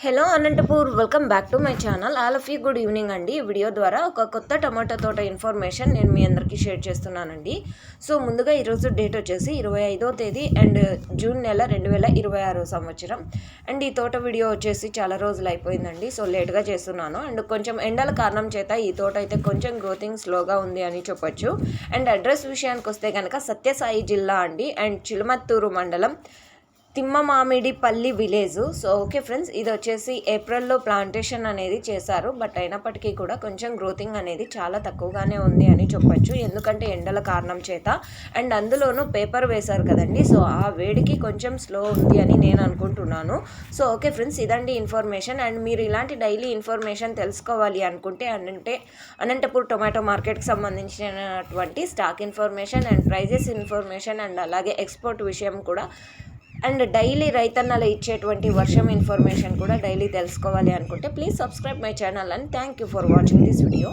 Hello Anantapur, welcome back to my channel. All of you good evening అండి. ఈ video ద్వారా ఒక కొత్త టమాటా తోట ఇన్ఫర్మేషన్ నేను మీ అందరికీ షేర్ చేస్తున్నానండి. సో ముందుగా ఈరోజు డేట్ వచ్చేసి 25వ తేదీ అండ్ జూన్ నెల 2026 సంవత్సరం. అండ్ ఈ తోట వీడియో వచ్చేసి చాలా రోజులు అయిపోయిందండి. సో లేట్గా చేస్తున్నాను అండ్ కొంచెం ఎండల కారణం చేత ఈ తోట అయితే కొంచెం గ్రోతింగ్ స్లోగా ఉంది అని చెప్పొచ్చు. అండ్ అడ్రస్ విషయానికి వస్తే కనుక సత్యసాయి జిల్లా అండి అండ్ చిలుమత్తూరు మండలం, తిమ్మమామిడిపల్లి విలేజ్. సో ఓకే ఫ్రెండ్స్, ఇది వచ్చేసి ఏప్రిల్లో ప్లాంటేషన్ అనేది చేశారు. బట్ అయినప్పటికీ కూడా కొంచెం గ్రోతింగ్ అనేది చాలా తక్కువగానే ఉంది అని చెప్పొచ్చు. ఎందుకంటే ఎండల కారణం చేత అండ్ అందులోనూ పేపర్ వేశారు కదండి. సో ఆ వేడికి కొంచెం స్లో ఉంది అని నేను అనుకుంటున్నాను. సో ఓకే ఫ్రెండ్స్, ఇదండి ఇన్ఫర్మేషన్. అండ్ మీరు ఇలాంటి డైలీ ఇన్ఫర్మేషన్ తెలుసుకోవాలి అనుకుంటే అనంతపూర్ టొమాటో మార్కెట్కి సంబంధించినటువంటి stock information and prices information and అలాగే ఎక్స్పోర్ట్ విషయం కూడా అండ్ డైలీ రైతన్నలు ఇచ్చేటువంటి వర్షం ఇన్ఫర్మేషన్ కూడా డైలీ తెలుసుకోవాలి అనుకుంటే please subscribe my channel and thank you for watching this video.